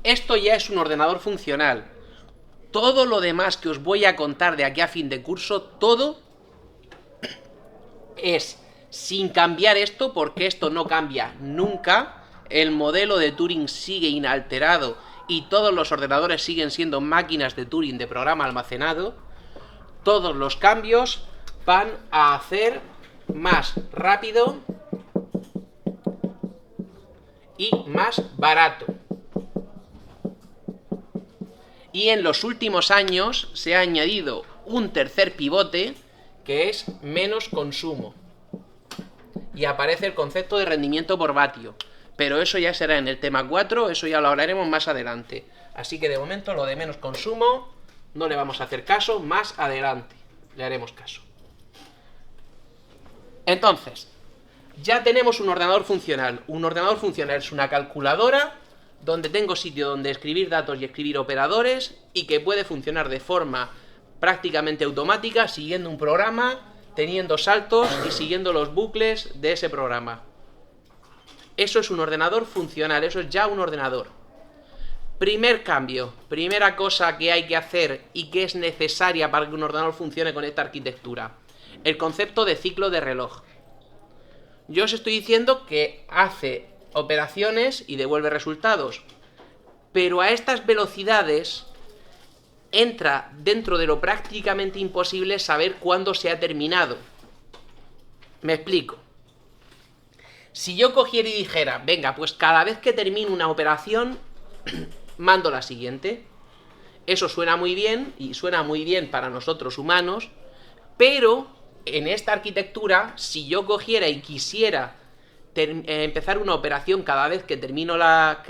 Esto ya es un ordenador funcional. Todo lo demás que os voy a contar de aquí a fin de curso, todo es sin cambiar esto, porque esto no cambia nunca. El modelo de Turing sigue inalterado y todos los ordenadores siguen siendo máquinas de Turing de programa almacenado. Todos los cambios van a hacer más rápido y más barato. Y en los últimos años se ha añadido un tercer pivote, que es menos consumo. Y aparece el concepto de rendimiento por vatio. Pero eso ya será en el tema 4, eso ya lo hablaremos más adelante. Así que de momento lo de menos consumo no le vamos a hacer caso, más adelante le haremos caso. Entonces, ya tenemos un ordenador funcional. Un ordenador funcional es una calculadora donde tengo sitio donde escribir datos y escribir operadores y que puede funcionar de forma prácticamente automática, siguiendo un programa, teniendo saltos y siguiendo los bucles de ese programa. Eso es un ordenador funcional, eso es ya un ordenador. Primer cambio, primera cosa que hay que hacer y que es necesaria para que un ordenador funcione con esta arquitectura: el concepto de ciclo de reloj. Yo os estoy diciendo que hace operaciones y devuelve resultados, pero a estas velocidades entra dentro de lo prácticamente imposible saber cuándo se ha terminado. Me explico. Si yo cogiera y dijera, venga, pues cada vez que termino una operación, mando la siguiente. Eso suena muy bien, y suena muy bien para nosotros humanos, pero en esta arquitectura, si yo cogiera y quisiera empezar una operación cada vez que termino la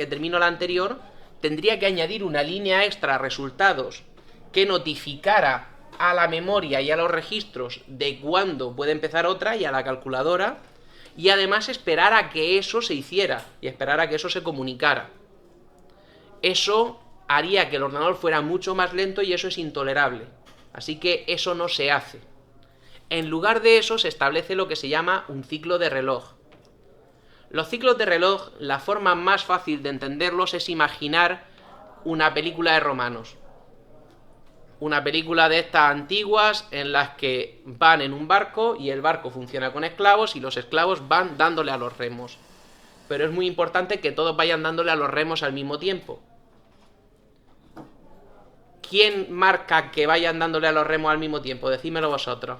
anterior, tendría que añadir una línea extra a resultados que notificara a la memoria y a los registros de cuándo puede empezar otra y a la calculadora, y además esperar a que eso se hiciera y esperar a que eso se comunicara. Eso haría que el ordenador fuera mucho más lento y eso es intolerable. Así que eso no se hace. En lugar de eso se establece lo que se llama un ciclo de reloj. Los ciclos de reloj, la forma más fácil de entenderlos es imaginar una película de romanos. Una película de estas antiguas en las que van en un barco y el barco funciona con esclavos y los esclavos van dándole a los remos. Pero es muy importante que todos vayan dándole a los remos al mismo tiempo. ¿Quién marca que vayan dándole a los remos al mismo tiempo? Decídmelo vosotros.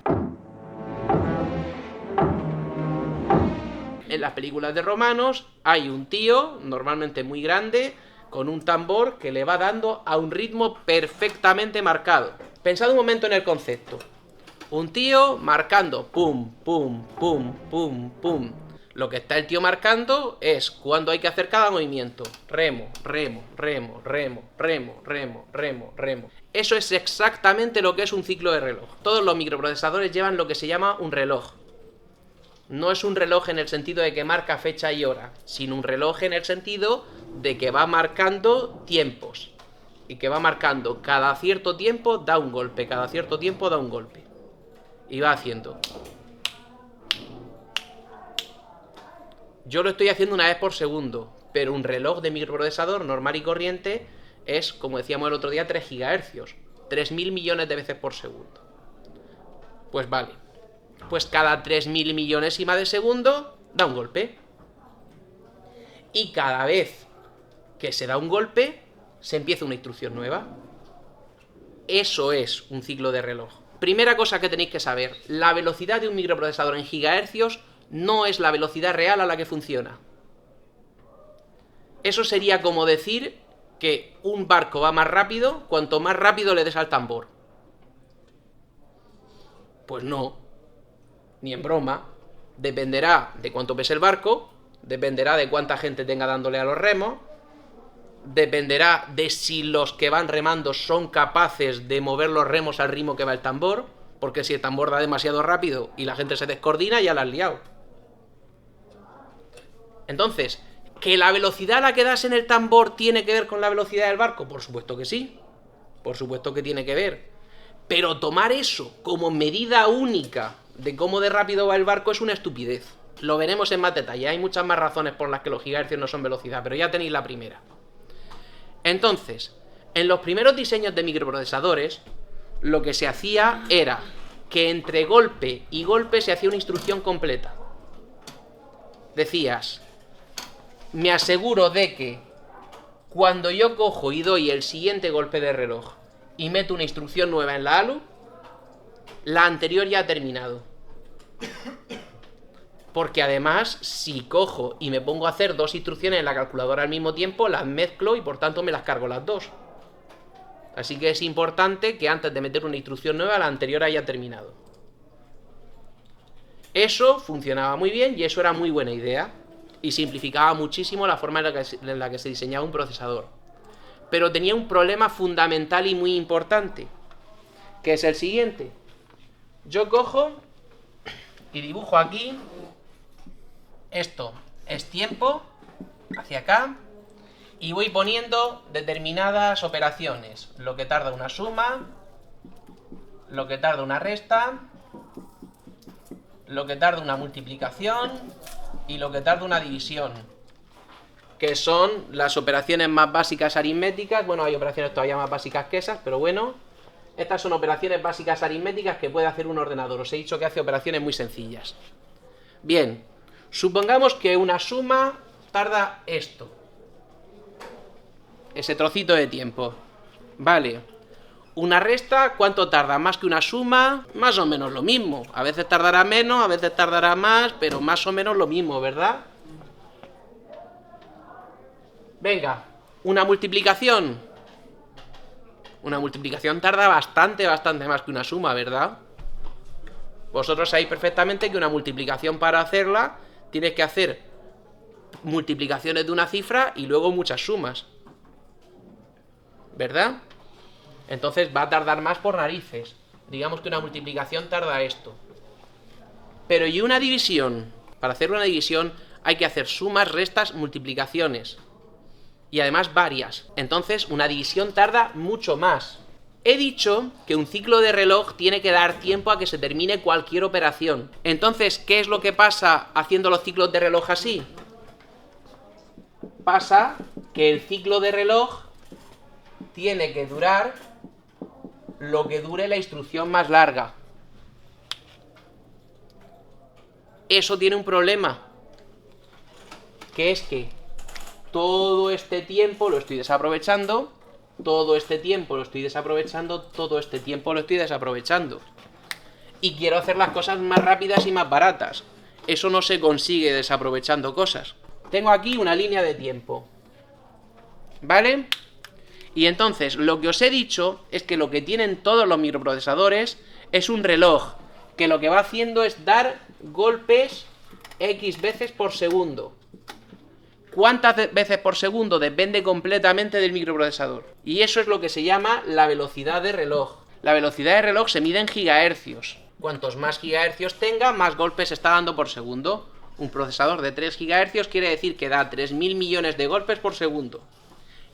En las películas de romanos hay un tío, normalmente muy grande, con un tambor que le va dando a un ritmo perfectamente marcado. Pensad un momento en el concepto. Un tío marcando pum, pum, pum, pum, pum. Lo que está el tío marcando es cuándo hay que hacer cada movimiento. Remo, remo, remo, remo, remo, remo, remo, remo. Eso es exactamente lo que es un ciclo de reloj. Todos los microprocesadores llevan lo que se llama un reloj. No es un reloj en el sentido de que marca fecha y hora, sino un reloj en el sentido de que va marcando tiempos. Y que va marcando cada cierto tiempo da un golpe, cada cierto tiempo da un golpe. Y va haciendo. Yo lo estoy haciendo una vez por segundo, pero un reloj de microprocesador normal y corriente es, como decíamos el otro día, 3 GHz. 3.000 millones de veces por segundo. Pues vale. Pues cada 3.000 millonésima de segundo da un golpe. Y cada vez que se da un golpe, se empieza una instrucción nueva. Eso es un ciclo de reloj. Primera cosa que tenéis que saber: la velocidad de un microprocesador en gigahercios no es la velocidad real a la que funciona. Eso sería como decir que un barco va más rápido cuanto más rápido le des al tambor. Pues no. Ni en broma. Dependerá de cuánto pese el barco, dependerá de cuánta gente tenga dándole a los remos, dependerá de si los que van remando son capaces de mover los remos al ritmo que va el tambor, porque si el tambor da demasiado rápido y la gente se descoordina, ya la has liado. Entonces, ¿que la velocidad a la que das en el tambor tiene que ver con la velocidad del barco? Por supuesto que sí. Por supuesto que tiene que ver. Pero tomar eso como medida única de cómo de rápido va el barco es una estupidez. Lo veremos en más detalle. Hay muchas más razones por las que los gigahercios no son velocidad, pero ya tenéis la primera. Entonces, en los primeros diseños de microprocesadores, lo que se hacía era que entre golpe y golpe se hacía una instrucción completa. Decías, me aseguro de que cuando yo cojo y doy el siguiente golpe de reloj y meto una instrucción nueva en la ALU, la anterior ya ha terminado. Porque además, si cojo y me pongo a hacer dos instrucciones en la calculadora al mismo tiempo, las mezclo y por tanto me las cargo las dos. Así que es importante que antes de meter una instrucción nueva, la anterior haya terminado. Eso funcionaba muy bien y eso era muy buena idea. Y simplificaba muchísimo la forma en la que se diseñaba un procesador. Pero tenía un problema fundamental y muy importante, que es el siguiente. Yo cojo y dibujo aquí. Esto es tiempo, hacia acá, y voy poniendo determinadas operaciones. Lo que tarda una suma, lo que tarda una resta, lo que tarda una multiplicación y lo que tarda una división, que son las operaciones más básicas aritméticas. Bueno, hay operaciones todavía más básicas que esas, pero bueno, estas son operaciones básicas aritméticas que puede hacer un ordenador. Os he dicho que hace operaciones muy sencillas. Bien, supongamos que una suma tarda esto, ese trocito de tiempo. Vale. Una resta, ¿cuánto tarda? Más que una suma, más o menos lo mismo. A veces tardará menos, a veces tardará más, pero más o menos lo mismo, ¿verdad? Venga, una multiplicación. Una multiplicación tarda bastante más que una suma, ¿verdad? Vosotros sabéis perfectamente que una multiplicación, para hacerla tienes que hacer multiplicaciones de una cifra y luego muchas sumas, ¿verdad? Entonces va a tardar más por narices. Digamos que una multiplicación tarda esto. Pero ¿y una división? Para hacer una división hay que hacer sumas, restas, multiplicaciones. Y además varias. Entonces una división tarda mucho más. He dicho que un ciclo de reloj tiene que dar tiempo a que se termine cualquier operación. Entonces, ¿qué es lo que pasa haciendo los ciclos de reloj así? Pasa que el ciclo de reloj tiene que durar lo que dure la instrucción más larga. Eso tiene un problema, que es que todo este tiempo lo estoy desaprovechando, todo este tiempo lo estoy desaprovechando, todo este tiempo lo estoy desaprovechando. Y quiero hacer las cosas más rápidas y más baratas. Eso no se consigue desaprovechando cosas. Tengo aquí una línea de tiempo, ¿vale? Y entonces, lo que os he dicho es que lo que tienen todos los microprocesadores es un reloj, que lo que va haciendo es dar golpes X veces por segundo. ¿Cuántas veces por segundo? Depende completamente del microprocesador. Y eso es lo que se llama la velocidad de reloj. La velocidad de reloj se mide en gigahercios. Cuantos más gigahercios tenga, más golpes está dando por segundo. Un procesador de 3 gigahercios quiere decir que da 3.000 millones de golpes por segundo.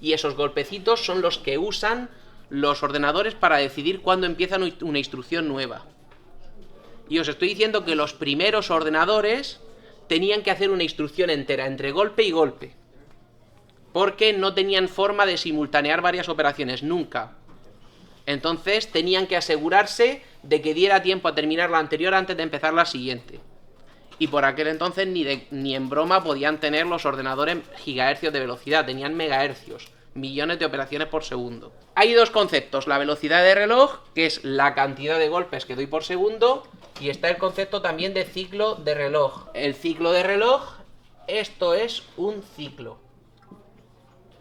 Y esos golpecitos son los que usan los ordenadores para decidir cuándo empieza una instrucción nueva. Y os estoy diciendo que los primeros ordenadores tenían que hacer una instrucción entera entre golpe y golpe, porque no tenían forma de simultanear varias operaciones, nunca. Entonces tenían que asegurarse de que diera tiempo a terminar la anterior antes de empezar la siguiente. Y por aquel entonces ni en broma podían tener los ordenadores gigahercios de velocidad, tenían megahercios, millones de operaciones por segundo. Hay dos conceptos, la velocidad de reloj, que es la cantidad de golpes que doy por segundo, y está el concepto también de ciclo de reloj. El ciclo de reloj, esto es un ciclo.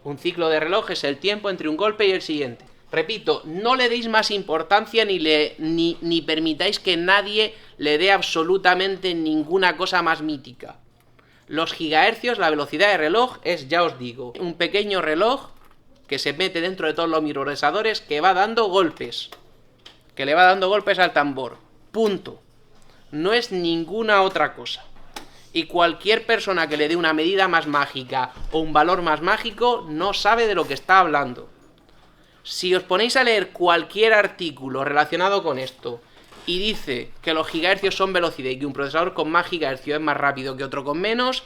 Un ciclo de reloj es el tiempo entre un golpe y el siguiente. Repito, no le deis más importancia ni permitáis que nadie le dé absolutamente ninguna cosa más mítica. Los gigahercios, la velocidad de reloj es, ya os digo, un pequeño reloj que se mete dentro de todos los microprocesadores que va dando golpes. Que le va dando golpes al tambor. Punto. No es ninguna otra cosa. Y cualquier persona que le dé una medida más mágica o un valor más mágico no sabe de lo que está hablando. Si os ponéis a leer cualquier artículo relacionado con esto y dice que los gigahercios son velocidad y que un procesador con más gigahercios es más rápido que otro con menos,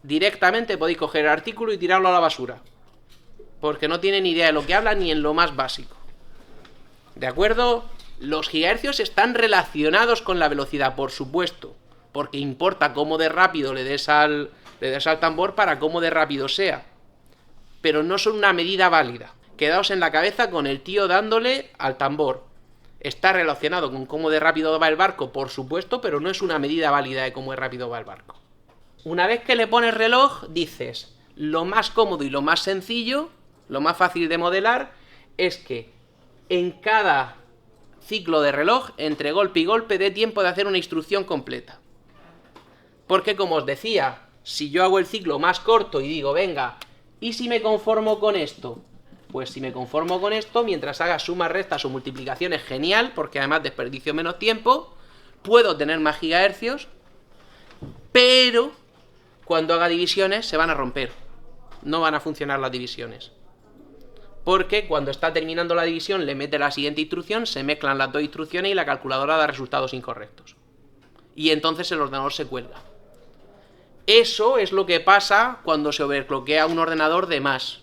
directamente podéis coger el artículo y tirarlo a la basura. porque no tiene ni idea de lo que habla ni en lo más básico. ¿De acuerdo? Los gigahercios están relacionados con la velocidad, por supuesto, porque importa cómo de rápido le des al tambor para cómo de rápido sea. Pero no son una medida válida. Quedaos en la cabeza con el tío dándole al tambor. Está relacionado con cómo de rápido va el barco, por supuesto, pero no es una medida válida de cómo de rápido va el barco. Una vez que le pones reloj, dices, lo más cómodo y lo más sencillo, lo más fácil de modelar, es que en cada ciclo de reloj, entre golpe y golpe, dé tiempo de hacer una instrucción completa. Porque, como os decía, si yo hago el ciclo más corto y digo, venga, ¿y si me conformo con esto? Pues si me conformo con esto, mientras haga sumas, restas o multiplicaciones, genial, porque además desperdicio menos tiempo, puedo tener más gigahercios, pero cuando haga divisiones se van a romper. No van a funcionar las divisiones. Porque cuando está terminando la división le mete la siguiente instrucción, se mezclan las dos instrucciones y la calculadora da resultados incorrectos. Y entonces el ordenador se cuelga. Eso es lo que pasa cuando se overclockea un ordenador de más.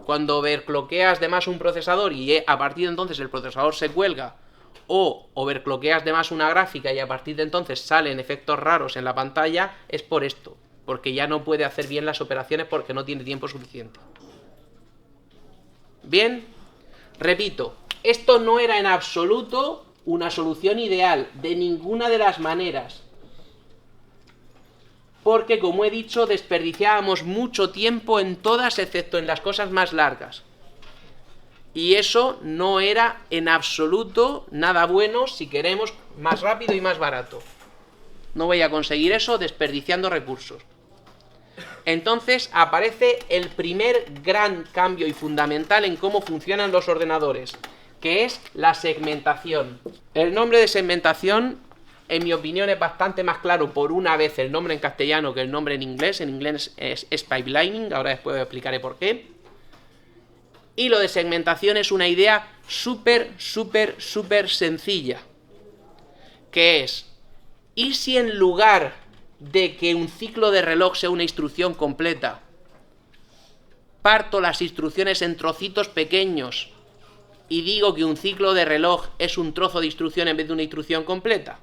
Cuando overclockeas de más un procesador y a partir de entonces el procesador se cuelga, o overclockeas de más una gráfica y a partir de entonces salen efectos raros en la pantalla, es por esto, porque ya no puede hacer bien las operaciones porque no tiene tiempo suficiente. Bien, repito, esto no era en absoluto una solución ideal, de ninguna de las maneras. Porque, como he dicho, desperdiciábamos mucho tiempo en todas, excepto en las cosas más largas. Y eso no era en absoluto nada bueno si queremos más rápido y más barato. No voy a conseguir eso desperdiciando recursos. Entonces aparece el primer gran cambio y fundamental en cómo funcionan los ordenadores, que es la segmentación. El nombre de segmentación, en mi opinión, es bastante más claro por una vez el nombre en castellano que el nombre en inglés. En inglés es pipelining, ahora después os explicaré por qué. Y lo de segmentación es una idea súper sencilla, que es, ¿y si en lugar de que un ciclo de reloj sea una instrucción completa, parto las instrucciones en trocitos pequeños y digo que un ciclo de reloj es un trozo de instrucción en vez de una instrucción completa?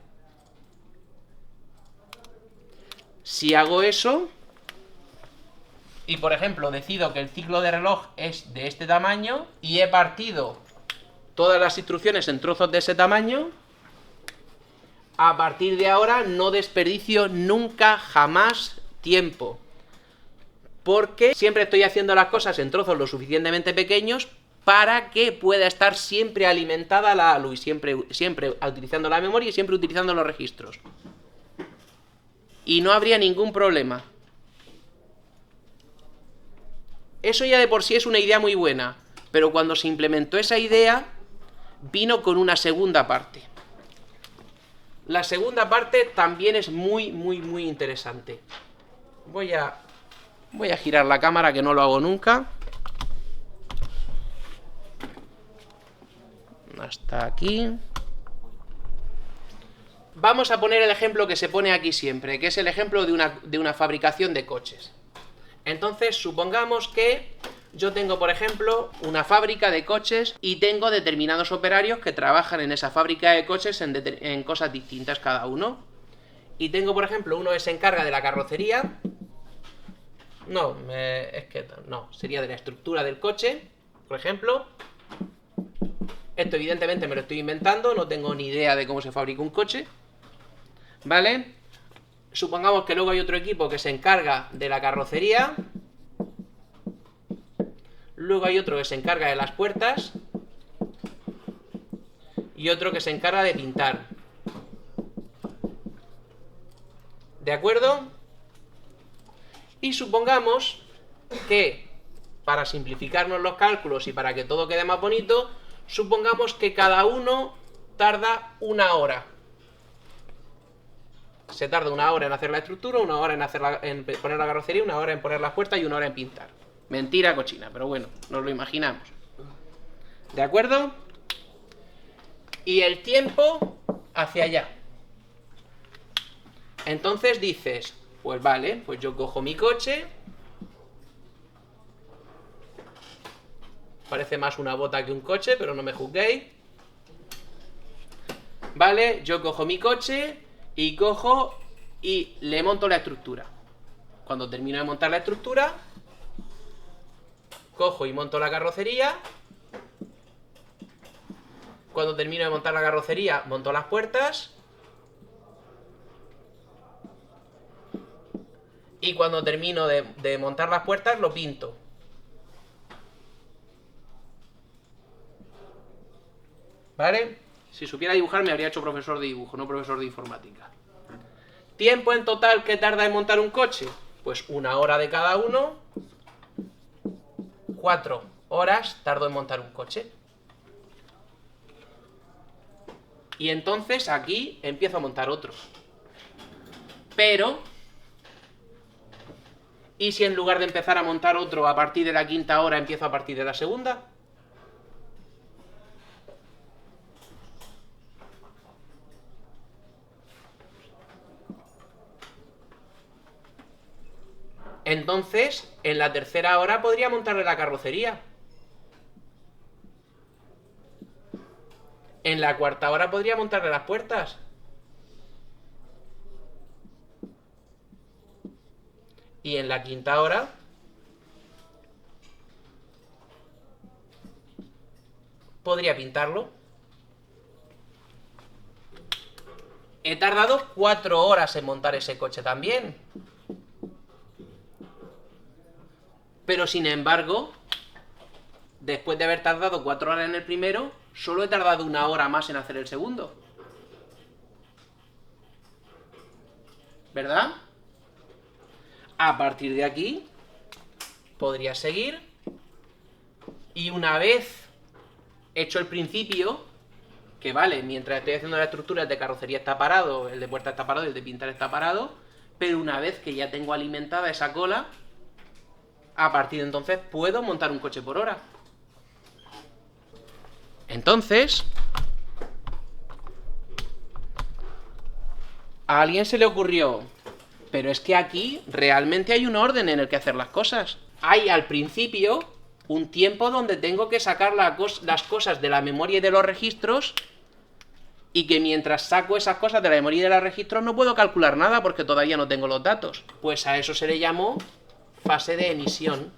Si hago eso, y por ejemplo decido que el ciclo de reloj es de este tamaño y he partido todas las instrucciones en trozos de ese tamaño, a partir de ahora no desperdicio nunca, jamás tiempo. Porque siempre estoy haciendo las cosas en trozos lo suficientemente pequeños para que pueda estar siempre alimentada la ALU y siempre utilizando la memoria y siempre utilizando los registros. Y no habría ningún problema. Eso ya de por sí es una idea muy buena, pero cuando se implementó esa idea, vino con una segunda parte. La segunda parte también es muy interesante. Voy a girar la cámara, que no lo hago nunca. Hasta aquí. Vamos a poner el ejemplo que se pone aquí siempre, que es el ejemplo de una fabricación de coches. Entonces, supongamos que yo tengo, por ejemplo, una fábrica de coches y tengo determinados operarios que trabajan en esa fábrica de coches en cosas distintas cada uno. Y tengo, por ejemplo, uno que se encarga de la carrocería. Sería de la estructura del coche, por ejemplo. Esto evidentemente me lo estoy inventando, no tengo ni idea de cómo se fabrica un coche. ¿Vale? Supongamos que luego hay otro equipo que se encarga de la carrocería. Luego hay otro que se encarga de las puertas. Y otro que se encarga de pintar. ¿De acuerdo? Y supongamos que, para simplificarnos los cálculos y para que todo quede más bonito, supongamos que cada uno tarda 1 hora. Se tarda 1 hora en hacer la estructura, 1 hora en poner la carrocería, 1 hora en poner las puertas y 1 hora en pintar. Mentira cochina, pero bueno, nos lo imaginamos. ¿De acuerdo? Y el tiempo hacia allá. Entonces dices, pues vale, pues yo cojo mi coche Parece más una bota que un coche, pero no me juzguéis. Vale, yo cojo mi coche y cojo y le monto la estructura. Cuando termino de montar la estructura, cojo y monto la carrocería. Cuando termino de montar la carrocería, monto las puertas. Y cuando termino de montar las puertas, lo pinto. ¿Vale? Si supiera dibujar, me habría hecho profesor de dibujo, no profesor de informática. ¿Tiempo en total que tarda en montar un coche? Pues 1 hora de cada uno. 4 horas tardo en montar un coche. Y entonces aquí empiezo a montar otro. Pero, ¿y si en lugar de empezar a montar otro a partir de la 5ª hora, empiezo a partir de la 2ª? Entonces, en la 3ª hora podría montarle la carrocería. En la 4ª hora podría montarle las puertas. Y en la 5ª hora podría pintarlo. He tardado 4 horas en montar ese coche también. Pero sin embargo, después de haber tardado 4 horas en el primero, solo he tardado 1 hora más en hacer el segundo. ¿Verdad? A partir de aquí, podría seguir. Y una vez hecho el principio, que vale, mientras estoy haciendo la estructura, el de carrocería está parado, el de puerta está parado, el de pintar está parado, pero una vez que ya tengo alimentada esa cola, a partir de entonces puedo montar un coche por hora. Entonces, a alguien se le ocurrió, pero es que aquí realmente hay un orden en el que hacer las cosas. Hay al principio un tiempo donde tengo que sacar las cosas de la memoria y de los registros, y que mientras saco esas cosas de la memoria y de los registros no puedo calcular nada porque todavía no tengo los datos. Pues a eso se le llamó fase de emisión.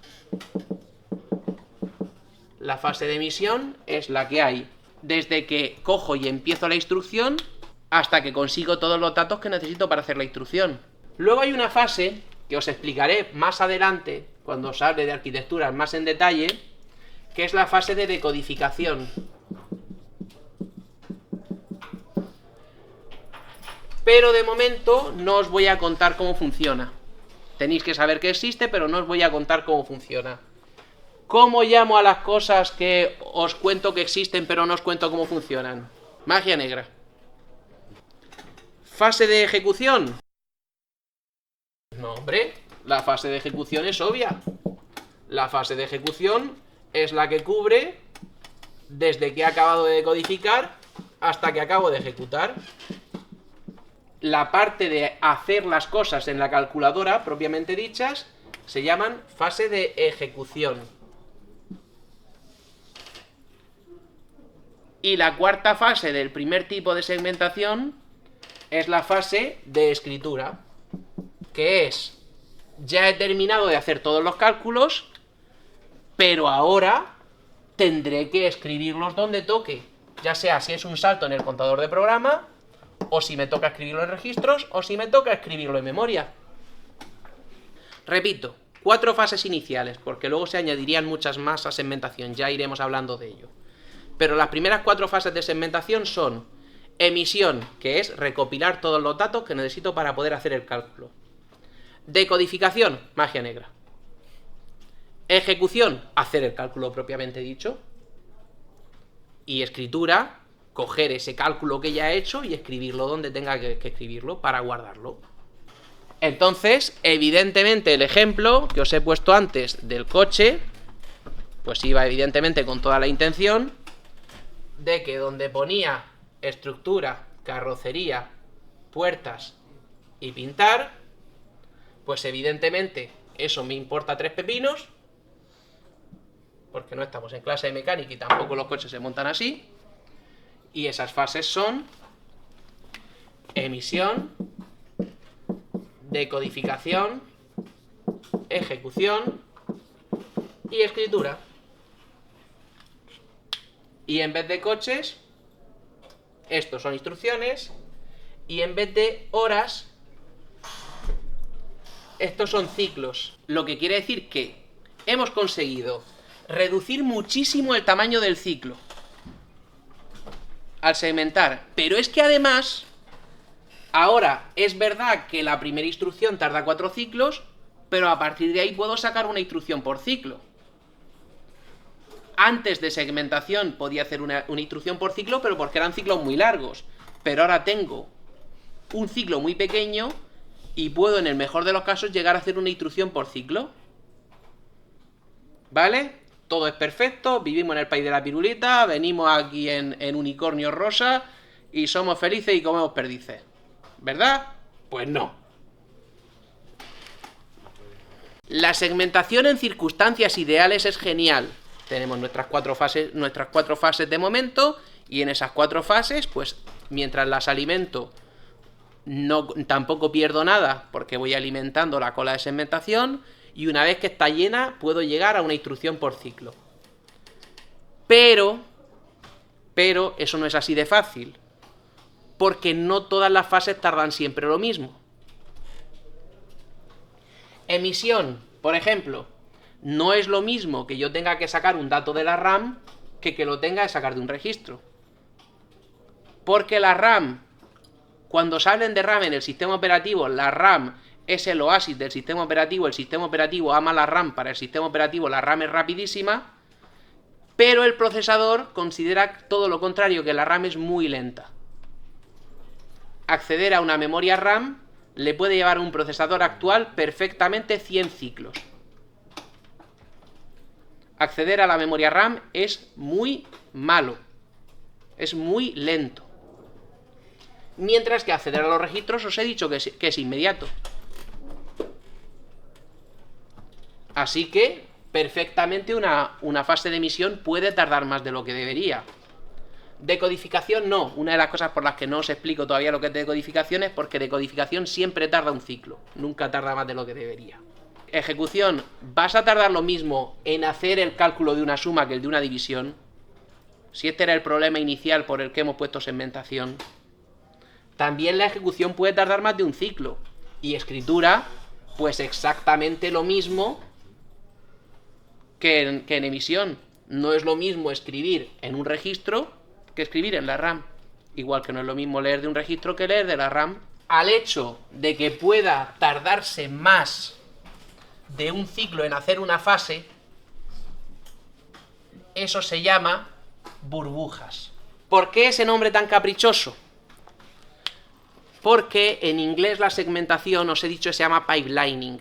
La fase de emisión es la que hay desde que cojo y empiezo la instrucción hasta que consigo todos los datos que necesito para hacer la instrucción. Luego hay una fase que os explicaré más adelante, cuando os hable de arquitecturas más en detalle, que es la fase de decodificación. Pero de momento no os voy a contar cómo funciona. Tenéis que saber que existe, pero no os voy a contar cómo funciona. ¿Cómo llamo a las cosas que os cuento que existen, pero no os cuento cómo funcionan? Magia negra. ¿Fase de ejecución? No, hombre, la fase de ejecución es obvia. La fase de ejecución es la que cubre desde que he acabado de decodificar hasta que acabo de ejecutar. La parte de hacer las cosas en la calculadora, propiamente dichas, se llaman fase de ejecución. Y la cuarta fase del primer tipo de segmentación es la fase de escritura, que es, ya he terminado de hacer todos los cálculos, pero ahora tendré que escribirlos donde toque, ya sea si es un salto en el contador de programa, o si me toca escribirlo en registros, o si me toca escribirlo en memoria. Repito, 4 fases iniciales, porque luego se añadirían muchas más a segmentación, ya iremos hablando de ello. Pero las primeras 4 fases de segmentación son emisión, que es recopilar todos los datos que necesito para poder hacer el cálculo. Decodificación, magia negra. Ejecución, hacer el cálculo propiamente dicho. Y escritura, coger ese cálculo que ya he hecho y escribirlo donde tenga que escribirlo para guardarlo. Entonces, evidentemente el ejemplo que os he puesto antes del coche, pues iba evidentemente con toda la intención de que donde ponía estructura, carrocería, puertas y pintar, pues evidentemente eso me importa 3 pepinos, porque no estamos en clase de mecánica y tampoco los coches se montan así. Y esas fases son emisión, decodificación, ejecución y escritura. Y en vez de coches, estos son instrucciones, y en vez de horas, estos son ciclos. Lo que quiere decir que hemos conseguido reducir muchísimo el tamaño del ciclo al segmentar. Pero es que además, ahora es verdad que la primera instrucción tarda 4 ciclos, pero a partir de ahí puedo sacar una instrucción por ciclo. Antes de segmentación podía hacer una instrucción por ciclo, pero porque eran ciclos muy largos. Pero ahora tengo un ciclo muy pequeño y puedo, en el mejor de los casos, llegar a hacer una instrucción por ciclo. ¿Vale? Todo es perfecto, vivimos en el país de la pirulita, venimos aquí en unicornio rosa y somos felices y comemos perdices. ¿Verdad? Pues no. La segmentación en circunstancias ideales es genial. Tenemos nuestras cuatro fases de momento, y en esas 4 fases, pues mientras las alimento, tampoco pierdo nada, porque voy alimentando la cola de segmentación, y una vez que está llena, puedo llegar a una instrucción por ciclo. Pero eso no es así de fácil, porque no todas las fases tardan siempre lo mismo. Emisión, por ejemplo, no es lo mismo que yo tenga que sacar un dato de la RAM que lo tenga que sacar de un registro. Porque la RAM, cuando se hablen de RAM en el sistema operativo, la RAM es el oasis del sistema operativo, el sistema operativo ama la RAM, para el sistema operativo la RAM es rapidísima, pero el procesador considera todo lo contrario, que la RAM es muy lenta. Acceder a una memoria RAM le puede llevar a un procesador actual perfectamente 100 ciclos. Acceder a la memoria RAM es muy malo, es muy lento. Mientras que acceder a los registros os he dicho que es inmediato. Así que, perfectamente una fase de emisión puede tardar más de lo que debería. Decodificación no. Una de las cosas por las que no os explico todavía lo que es decodificación es porque decodificación siempre tarda un ciclo. Nunca tarda más de lo que debería. Ejecución. ¿Vas a tardar lo mismo en hacer el cálculo de una suma que el de una división? Si este era el problema inicial por el que hemos puesto segmentación. También la ejecución puede tardar más de un ciclo. Y escritura, pues exactamente lo mismo que en emisión. No es lo mismo escribir en un registro que escribir en la RAM. Igual que no es lo mismo leer de un registro que leer de la RAM. Al hecho de que pueda tardarse más de un ciclo en hacer una fase, eso se llama burbujas. ¿Por qué ese nombre tan caprichoso? Porque en inglés la segmentación, os he dicho, se llama pipelining.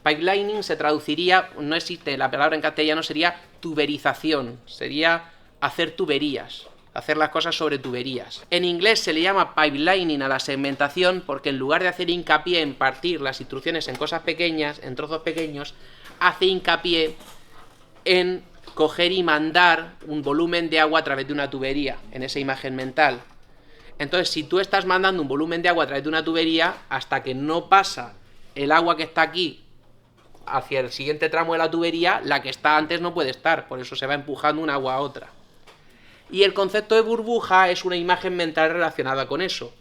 Pipelining se traduciría, no existe la palabra en castellano, sería tuberización, sería hacer tuberías, hacer las cosas sobre tuberías. En inglés se le llama pipelining a la segmentación porque en lugar de hacer hincapié en partir las instrucciones en cosas pequeñas, en trozos pequeños, hace hincapié en coger y mandar un volumen de agua a través de una tubería, en esa imagen mental. Entonces, si tú estás mandando un volumen de agua a través de una tubería, hasta que no pasa el agua que está aquí hacia el siguiente tramo de la tubería, la que está antes no puede estar, por eso se va empujando una agua a otra. Y el concepto de burbuja es una imagen mental relacionada con eso.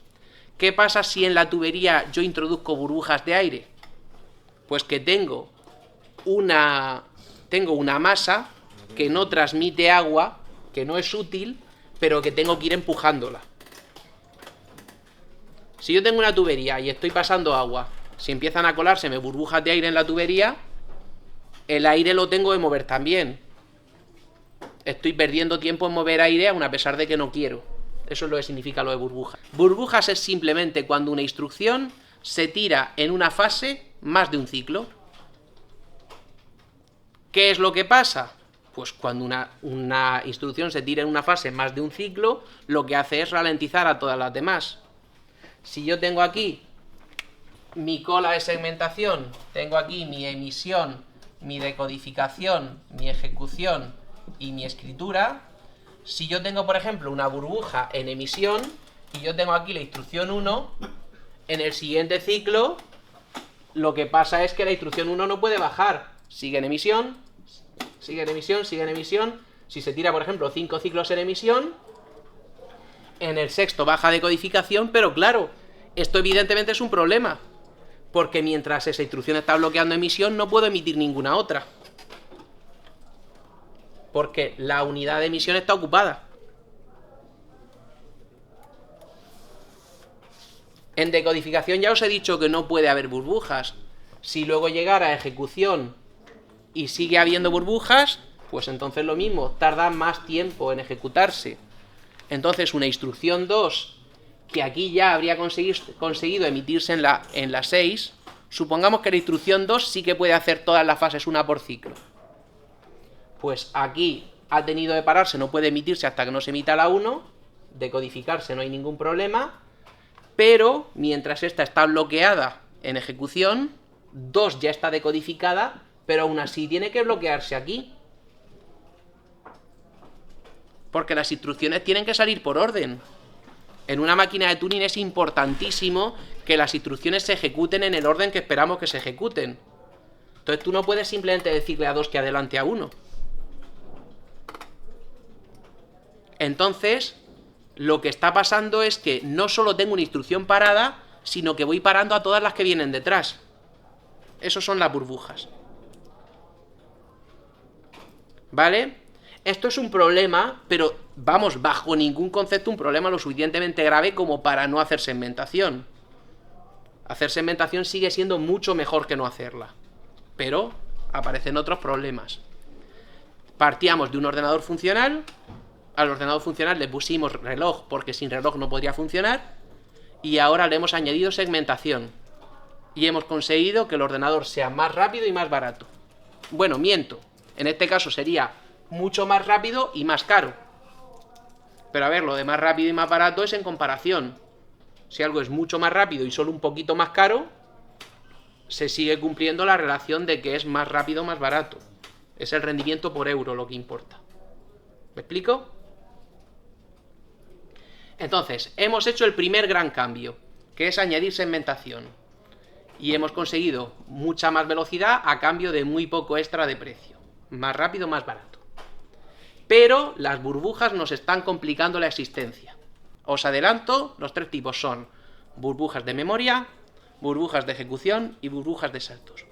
¿Qué pasa si en la tubería yo introduzco burbujas de aire? Pues que tengo una masa que no transmite agua, que no es útil, pero que tengo que ir empujándola. Si yo tengo una tubería y estoy pasando agua, si empiezan a colárseme burbujas de aire en la tubería, el aire lo tengo que mover también. Estoy perdiendo tiempo en mover aire aun a pesar de que no quiero. Eso es lo que significa lo de burbujas. Burbujas es simplemente cuando una instrucción se tira en una fase más de un ciclo. ¿Qué es lo que pasa? Pues cuando una instrucción se tira en una fase más de un ciclo, lo que hace es ralentizar a todas las demás. Si yo tengo aquí mi cola de segmentación, tengo aquí mi emisión, mi decodificación, mi ejecución y mi escritura, si yo tengo, por ejemplo, una burbuja en emisión, y yo tengo aquí la instrucción 1, en el siguiente ciclo, lo que pasa es que la instrucción 1 no puede bajar. Sigue en emisión, sigue en emisión, sigue en emisión. Si se tira, por ejemplo, 5 ciclos en emisión, en el sexto baja de codificación, pero claro, esto evidentemente es un problema, porque mientras esa instrucción está bloqueando emisión, no puedo emitir ninguna otra, porque la unidad de emisión está ocupada. En decodificación ya os he dicho que no puede haber burbujas. Si luego llegara a ejecución y sigue habiendo burbujas, pues entonces lo mismo, tarda más tiempo en ejecutarse. Entonces una instrucción 2, que aquí ya habría conseguido emitirse en la 6, supongamos que la instrucción 2 sí que puede hacer todas las fases una por ciclo. Pues aquí ha tenido de pararse, no puede emitirse hasta que no se emita la 1, decodificarse no hay ningún problema, pero mientras esta está bloqueada en ejecución, 2 ya está decodificada, pero aún así tiene que bloquearse aquí. Porque las instrucciones tienen que salir por orden. En una máquina de tuning es importantísimo que las instrucciones se ejecuten en el orden que esperamos que se ejecuten. Entonces tú no puedes simplemente decirle a 2 que adelante a 1. Entonces, lo que está pasando es que no solo tengo una instrucción parada, sino que voy parando a todas las que vienen detrás. Esos son las burbujas. ¿Vale? Esto es un problema, pero vamos, bajo ningún concepto un problema lo suficientemente grave como para no hacer segmentación. Hacer segmentación sigue siendo mucho mejor que no hacerla, pero aparecen otros problemas. Partíamos de un ordenador funcional, al ordenador funcional le pusimos reloj porque sin reloj no podría funcionar, y ahora le hemos añadido segmentación, y hemos conseguido que el ordenador sea más rápido y más barato. Bueno, miento, en este caso sería mucho más rápido y más caro. Pero a ver, lo de más rápido y más barato es en comparación. Si algo es mucho más rápido y solo un poquito más caro, se sigue cumpliendo la relación de que es más rápido o más barato. Es el rendimiento por euro lo que importa. ¿Me explico? Entonces, hemos hecho el primer gran cambio, que es añadir segmentación. Y hemos conseguido mucha más velocidad a cambio de muy poco extra de precio. Más rápido, más barato. Pero las burbujas nos están complicando la existencia. Os adelanto, los 3 tipos son burbujas de memoria, burbujas de ejecución y burbujas de saltos.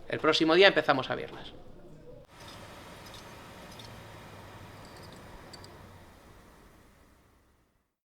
El próximo día empezamos a verlas.